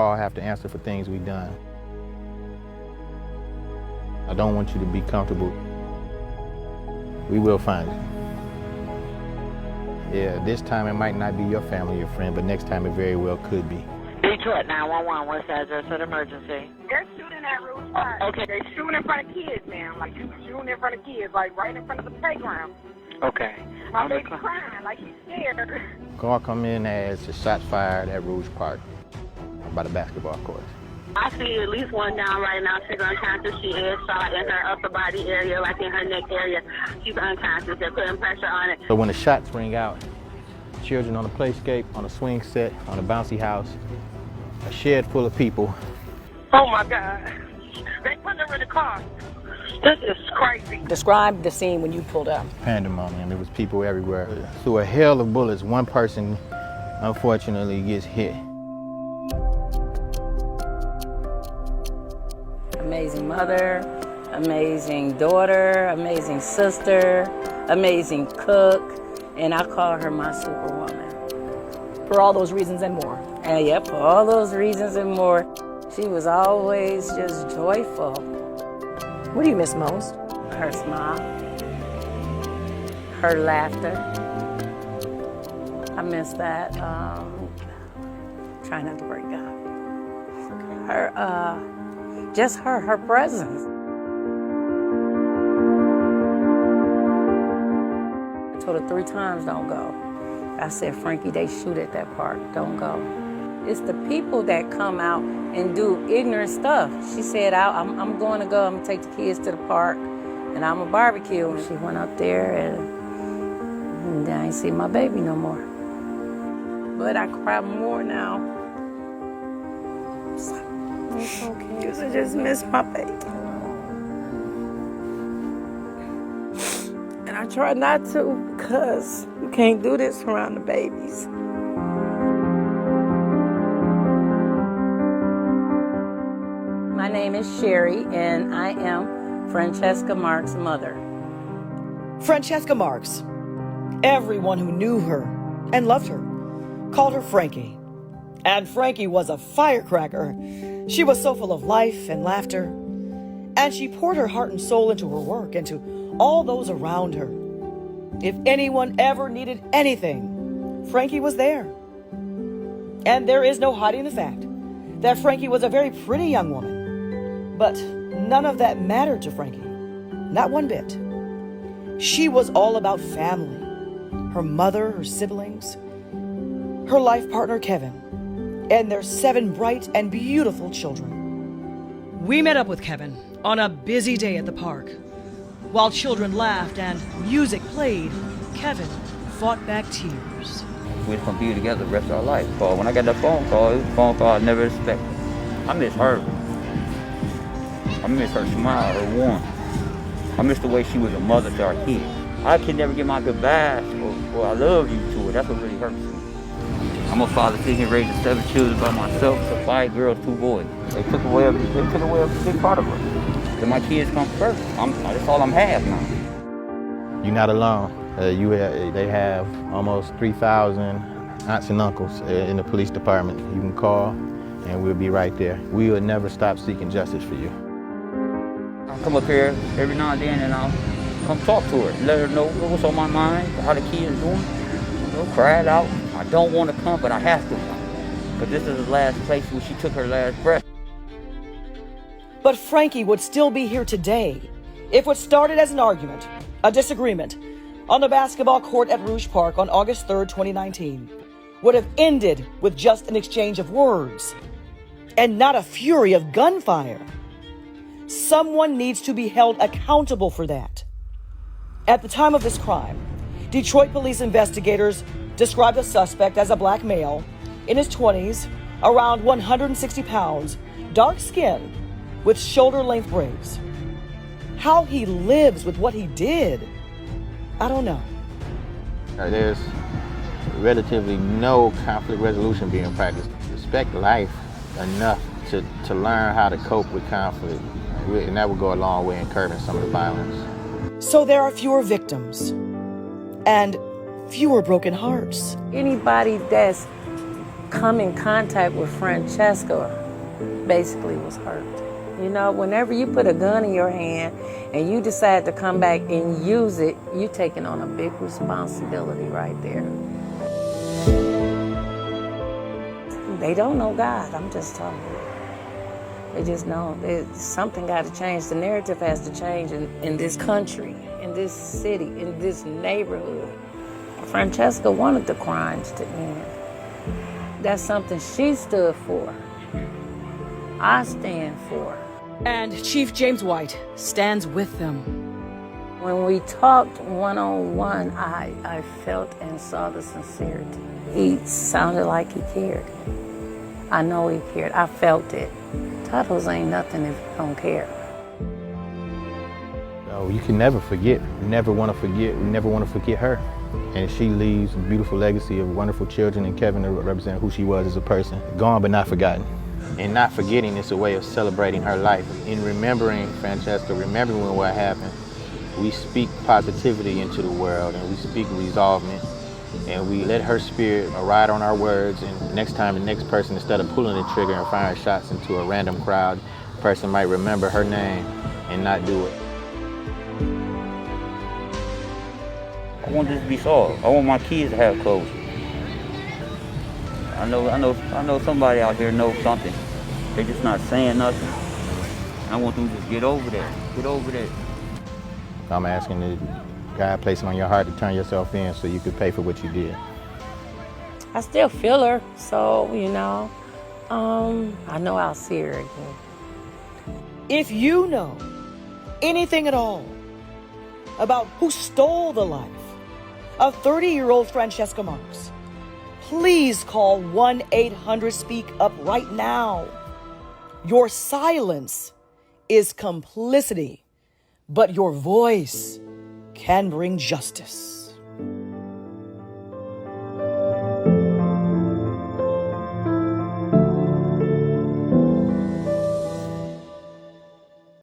all have to answer for things we've done. I don't want you to be comfortable. We will find you. Yeah, this time it might not be your family or friend, but next time it very well could be. Detroit 911, what's the address of the emergency? They're shooting at Rouge Park. Okay. They're shooting in front of kids, ma'am. Like, shooting in front of kids, like right in front of the playground. Okay. My baby's crying, like she's scared. Call come in as a shot fired at Rouge Park by the basketball court. I see at least one down right now. She's unconscious. She is shot in her upper body area, like in her neck area. She's unconscious. They're putting pressure on it. So when the shots ring out, children on the playscape, on a swing set, on a bouncy house, a shed full of people. Oh my God. They put her in the car. This is crazy. Describe the scene when you pulled up. Pandemonium. There was people everywhere. Through a hail of bullets, one person unfortunately gets hit. Amazing mother, amazing daughter, amazing sister, amazing cook, and I call her my superwoman. For all those reasons and more. And yep, for all those reasons and more. She was always just joyful. What do you miss most? Her smile, her laughter. I miss that. Try not to break down. Just her presence. I told her 3 times, don't go. I said, Frankie, they shoot at that park, don't go. It's the people that come out and do ignorant stuff. She said, I'm going to go, I'm gonna take the kids to the park and I'm gonna barbecue. And she went up there and I ain't see my baby no more. But I cry more now. It's okay. Because I just miss my baby. And I try not to because you can't do this around the babies. My name is Sherry, and I am Francesca Marks' mother. Francesca Marks. Everyone who knew her and loved her called her Frankie. And Frankie was a firecracker. She was so full of life and laughter. And she poured her heart and soul into her work and to all those around her. If anyone ever needed anything, Frankie was there. And there is no hiding the fact that Frankie was a very pretty young woman. But none of that mattered to Frankie. Not one bit. She was all about family. Her mother, her siblings, her life partner, Kevin, and their 7 bright and beautiful children. We met up with Kevin on a busy day at the park. While children laughed and music played, Kevin fought back tears. We're going to be together the rest of our life. But when I got that phone call, it was a phone call I never expected. I miss her. I miss her smile, her warmth. I miss the way she was a mother to our kids. I can never get my goodbyes or I love you to her. That's what really hurts me. I'm a father sitting here raising 7 children by myself, so 5 girls, 2 boys. They took away a big part of her. So my kids come first. That's all I'm half now. You're not alone. They have almost 3,000 aunts and uncles in the police department. You can call and we'll be right there. We will never stop seeking justice for you. I'll come up here every now and then and I'll come talk to her, let her know what's on my mind, how the kids doing. Cry it out. I don't want to come, but I have to. But this is the last place where she took her last breath. But Frankie would still be here today if what started as an argument, a disagreement, on the basketball court at Rouge Park on August 3rd, 2019, would have ended with just an exchange of words and not a fury of gunfire. Someone needs to be held accountable for that. At the time of this crime, Detroit police investigators described the suspect as a black male in his 20s, around 160 pounds, dark skin, with shoulder-length braids. How he lives with what he did, I don't know. There's relatively no conflict resolution being practiced. Respect life enough to learn how to cope with conflict, and that would go a long way in curbing some of the violence. So there are fewer victims and fewer broken hearts. Anybody that's come in contact with Francesca basically was hurt. You know, whenever you put a gun in your hand and you decide to come back and use it, you're taking on a big responsibility right there. They don't know God, I'm just telling you. They just know something got to change. The narrative has to change in this country, in this city, in this neighborhood. Francesca wanted the crimes to end. That's something she stood for. I stand for. And Chief James White stands with them. When we talked one-on-one, I felt and saw the sincerity. He sounded like he cared. I know he cared. I felt it. Titles ain't nothing if you don't care. So you can never forget. We never want to forget. We never want to forget her. And she leaves a beautiful legacy of wonderful children and Kevin to represent who she was as a person. Gone but not forgotten. And not forgetting is a way of celebrating her life. In remembering Francesca, remembering what happened, we speak positivity into the world and we speak resolvement. And we let her spirit ride on our words, and next time the next person, instead of pulling the trigger and firing shots into a random crowd, the person might remember her name and not do it. I want this to be solved. I want my kids to have closure. I know somebody out here knows something. They just not saying nothing. I want them to just get over that. Get over that. I'm asking the God placing on your heart to turn yourself in so you could pay for what you did. I still feel her, so, you know, I know I'll see her again. If you know anything at all about who stole the life of 30-year-old Francesca Marks, please call 1-800-SPEAK-UP right now. Your silence is complicity, but your voice can bring justice.